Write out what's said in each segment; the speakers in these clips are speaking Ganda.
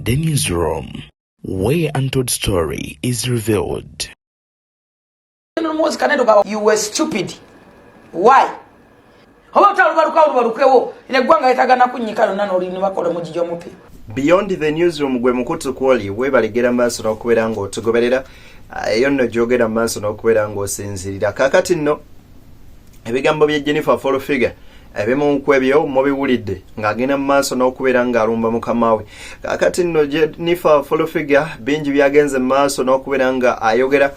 The newsroom, where untold story is revealed. You were stupid. Why? Beyond the newsroom gwe mukutu kwoli webalegera maaso n'okubeera ng'otugoberera eyo nno gyogera maaso n'okubeera ng'osinzirira kakati nno ebigambo bya Jennifer Forofiga ebimu ku ebyo mubiwulidde ng'agenda mu maaso n'okubeera ng'alumba mukama we kakati nno Jennifer Forofiga bingi byagenze mu maaso n'okubeera nga ayogera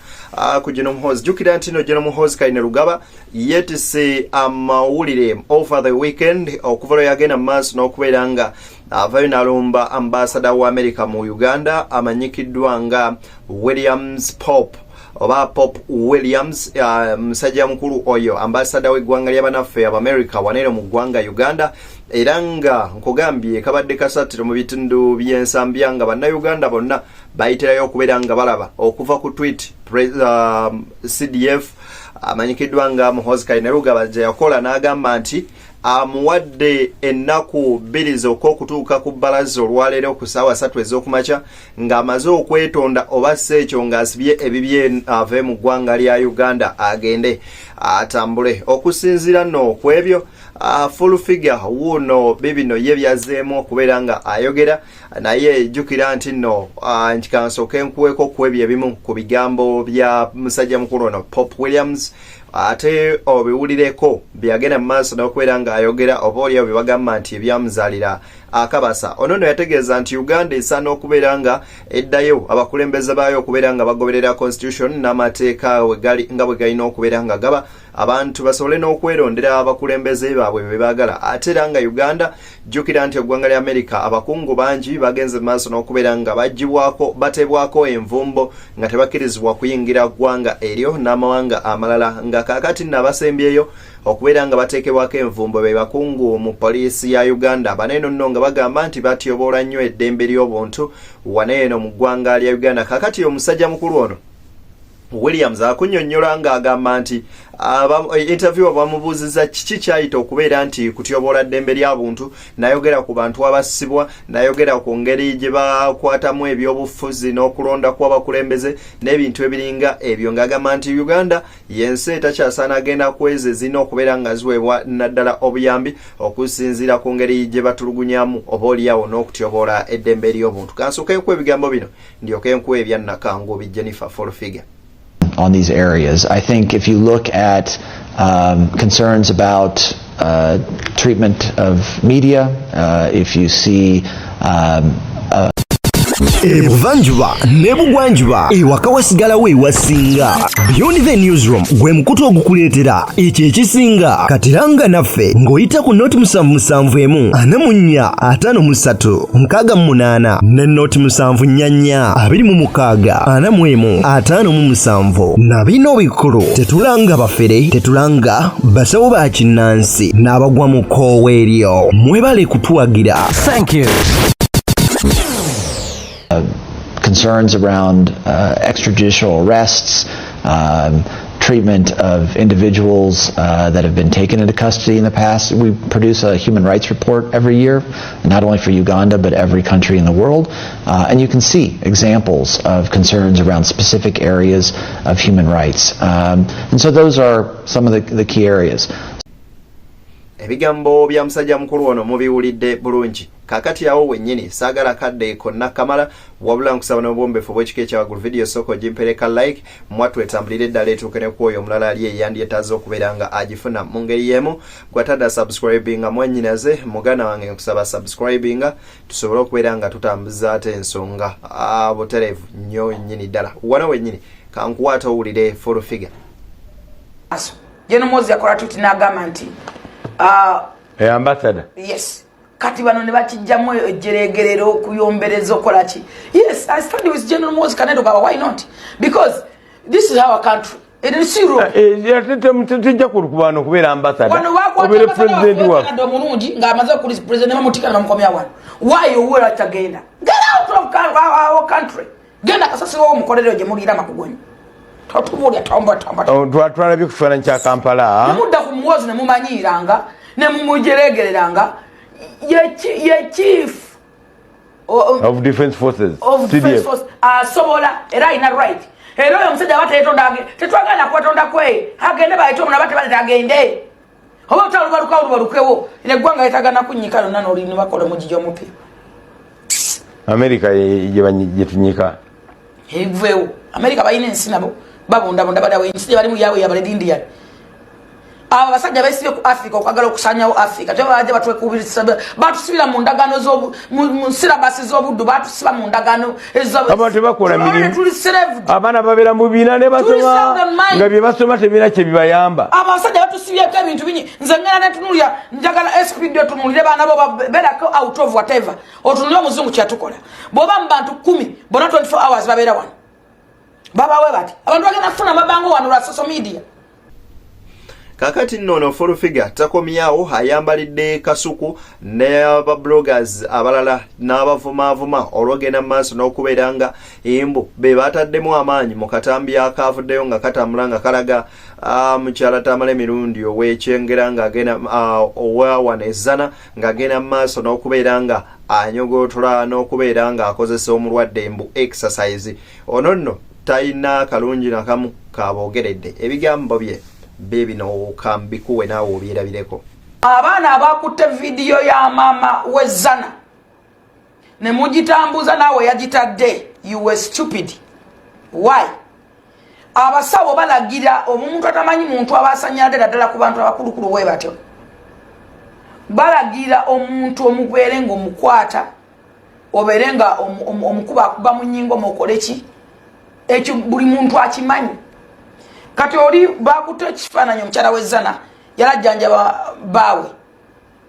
ku General Muhoozi jjukira nti no General Muhoozi Kainerugaba yeetisse amawulire over the weekend okuva yagenda mu maaso n'okubeera nga avayo n'alumba ambassador wa America mu Uganda amanyikiddwa nga Williams Pope oba Pop Williams musajja mukulu oyo ambassador w'eggwanga ly'abanaffe America wanero mu ggwanga Uganda era nga nkugambye kabadde kasatiro mu bitundu by'ensambya nga bannayuganda bonna bayitirayo okubeera nga balaba okuva ku tweet CDF amanyikiddwa nga Muhoozi Kainerugaba yakola n'agamba nti amuwadde ennaku bbiri z'okutuuka ku bbalaza olwaleero ku ssaawa 3 ez'okumakya ng'amaze okwetonda oba ekyo ng'asibye ebibye ave mu ggwanga lya Uganda agende atambule okusinziira nno ku ebyo Forofiga wuno bibino ye byazeemu okubeera nga ayogera naye jjukira nti nno nkikansoke nkuweeko ku ebyo ebimu ku bigambo bya musajja mukulu ono Pop Williams ate obiwulireko byagenda mu maaso n'okubeera nga ayogera oba oliawo bye bagamba nti ebyamuzaalira akabasa ono nno yategeeza nti Uganda esaana okubeera nga eddayo abakulembeze baayo okubeera nga bagoberera constitution n'amateeka nga bwe galina okubeera nga gaba abantu basobole n'okwerondera abakulembeze baabwe bye baagala ate era nga Uganda jjukira nti eggwanga lya America abakungu bangi bagenze mu maaso n'okubeera nga batebwako envumbo nga tebakkirizibwa kuyingira ggwanga eryo n'amawanga amalala nga kakati n'abasembyeyo okubeera nga bateekebwako envumbo be bakungu mu poliisi ya Uganda baneeno nno nga bagamba nti batyoboola nnyo eddembe ly'obuntu waneeno mu ggwanga lya Uganda kakati omusajja mukulu ono Williams akunnyonnyola ng'agamba nti interview abamubuuziza kiki kyayita okubeera nti kutyoboola ddembe ly'abuntu nayogera ku bantu abasibwa nayogera ku ngeri gye bakwatamu ebyobufuzi n'okulonda kw'abakulembeze n'ebintu ebiringa ebyo ng'agamba nti Uganda yensi etakyasaana agenda kweze zina okubeera nga ziweebwa naddala obuyambi okusinziira ku ngeri gye batulugunyamu oba oliawo n'okutyoboola eddembe ly'obuntu kansookeeko ebigambo bino ndyoke nkuwa ebyannakangu bi Jennifer Forofiga. On these areas. I think if you look at concerns about treatment of media, if you see Ebuvanjuba nebugwanjuba ewaka wasigala we wasinga Beyond the Newsroom gwe mukutu ogukuleetera ekyo ekisinga katiranga naffe ng'oyita ku noti 771 44 58 ne noti 744 26 41 na bino bikulu tetulanga bafere tetulanga basawo ba kinnansi n'abagwa mu koowa eryo mwebale kutuwagira. Thank you. Concerns around extrajudicial arrests, treatment of individuals that have been taken into custody in the past. We produce a human rights report every year, not only for Uganda, but every country in the world. And you can see examples of concerns around specific areas of human rights. And so those are some of the key areas. Ebigambo bya musajja mukulu ono mubiwulidde bulungi kakati yawo wennyini saagala kadde konna kamala wabula nkusaba n'obwombefu bw'ekika ekyawagulu video soko gimpereka like mwatu etambulire eddala etuuke ne ku oyo omulala ali eyandyetaaze okubeera nga agifuna mu ngeri y'emu gwatadda subscribinga mwennyinaze muganda wange nkusaba subscribinga tusobole okubeera nga tutambuza ate ensonga butereevu nnyo nnyini ddala wano wennyini kankuwaata owulire Forofiga. General Muhoozi yakola tuti n'agamba nti ambassador. Yes. Kati bano ne bakijjamu ejjeregerero okuyombereza okola ki. Yes, I stand with General Muhoozi Kainerugaba. Why not? Because this is our country. It is zero. Tujja kulukubano kubeera ambassador. Obere president wa. Ndo mulungi ng'amaze okuli president bamutika na bamukomya wano. Why you will atagenda? Get out of our country. Genda kasasiro omukolero gye mulira makugonyi. Totubulya tomba. Twatwala bikufaananyi kya Kampala. Mudda ku Muhoozi ne mumanyiranga ne mumujeregereranga ye chief of defense forces asobola era alina right era oyo omusajja bateetondage tetwagala kubatonda kwe agende bayite omuna bate baleta agende oba utalubalukawo neggwanga yetagana kunyika lonna n'olini bakola omugigi omupya America yetunyika eveewo America balina ensi nabo babundabunda badawo ensi bali mu yawe yabaledi India aba basajja besibye ku Africa okagala okusanyawo Africa tebaje batwekubirisa batusibira mu ndagano mu syllabus z'obuddu batusiba mu ndagano abantu bakola mirimu abaana babera mu bina ne basoma nga bye basoma tebina kye bibayamba abasajja batusibyeko ebintu binyi nze ngena netunulya njagala SPD otunulire baana bo berako out of whatever otunulire omuzungu kyatukola boba mu bantu 10 bona 24 hours babera wano babawe bati abantu bagenda kufuna mabango wano lwa social media. Kakati nno full figure takomyawo ayambalidde kasuku ne aba bloggers abalala n'abavuma olwogenda maaso n'okubeeranga embu be bataddemu amaanyi mu katambi akavuddeyo nga katambula nga kalaga mukyala Tamale Mirundi ow'ekyengera ng'agenda owawanezana ng'agenda maaso n'okubeera anyogootola n'okubeera ng'akozesa omulwadde embu exercise ono nno talina kalungi nakamu kabogeredde ebigambo bye baby no kambikuwe nawo obyerabireko abaana abakutte video ya mama wezana ne mugitambuza nawe yagitadde you were stupid why abasawo balagira omuntu atamanyi muntu abasanyalde ddala ku bantu abakulukulu bwe batyo balagira omuntu omugwere ngo mukwata oberenga omukuba akuba mu nyingo mokoleki ekyo buli muntu akimanyi kati oli bakutte ekifaananyi omukyala wezana yalajjanjaba bawe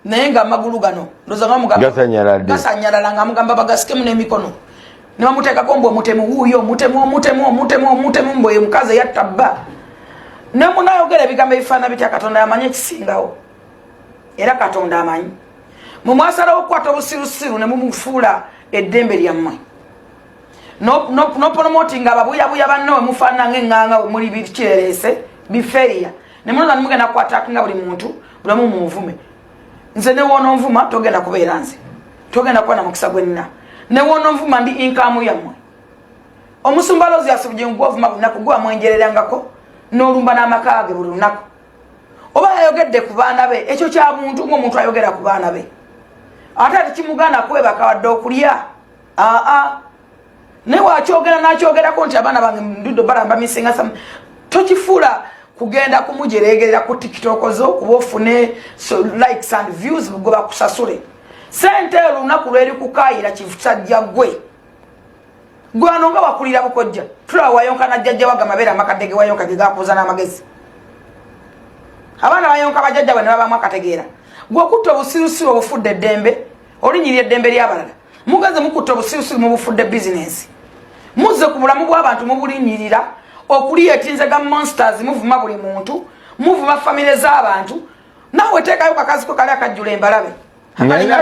naye nga amagulu gano ndoza nga gasanyalala nga mugamba bagasikemu n'emikono ne bamuteekako mbwe omutemu wuuyo omutemu mbwe mukazi eyattabba ne munayogera ebigambo ebifaana bitya Katonda yamanyi ekisingawo era Katonda amanyi mumwasalawo okukwata obusirusiru ne mumufuula eddembe lyammwe no promoting ababuyabuya banne mufaana ng'enganga muri bikirerese biferia ne munoza nimugenda ku attackinga buli muntu bulamu muvume nze ne wono nvuma togenda kubeera nze togenda kuba na mukisa gwenna ne wono nvuma ndi income yammwe omusumbalozi asubije ngwovuma bunaku gwa mwenjererangako n'olumba n'amakage buli lunaku oba yayogedde ku baana be ekyo kya muntu ng'omuntu ayogera ku baana be ate tekimugana kwebaka wadde okulya ne wakyogera nakyogerako nti abaana bange ndudo balamba misinga sam tokifuula kugenda kumujeregerera ku TikTok zo kuba ofune likes and views bwe bakusasule sente olunaku lweri kukayira kifusajja gwe gwano nga wakulira bukojja tula wayonka na jjajja waga mabera makadege wayonka gegakuza n'amagezi abaana bayonka bajjajja bwe ne baba mwakategeera gwe okutta obusirusiru obufudde eddembe olinyirya eddembe ly'abalala mugaze mukutta obusirusiru mu bufudde business muze ku bulamu bw'abantu mubulinyirira okuliyetinzega monsters muvuma buli muntu muvuma family z'abantu nawe teekayo kakaziko kali akajjula embalabe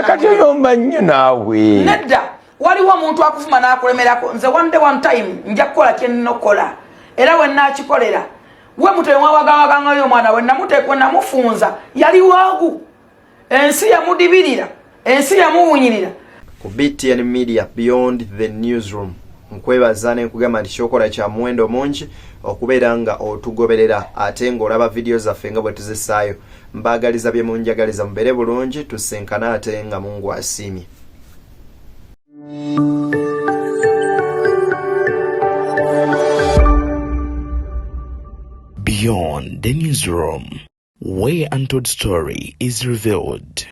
kati oyomba nnyo naawe nedda waliwo omuntu akuvuma n'akulemerako nze one time nja kukola kye nnina era we nnaakikolera we mutwe mwawagawagangayo omwana we namuteekwe namufunza yali waagu ensi yamudibirira ensi yamuwunyirira ku BTN Media Beyond the Newsroom nkwebaza ne nkugamba nti kyokola kya muwendo mungi okubeera nga otugoberera ate ng'olaba video zaffe nga bwe tuzisaayo mbaagaliza bye munjagaliza mubere bulungi tusenkana ate nga Mungu asiimye. Beyond the Newsroom, where untold story is revealed.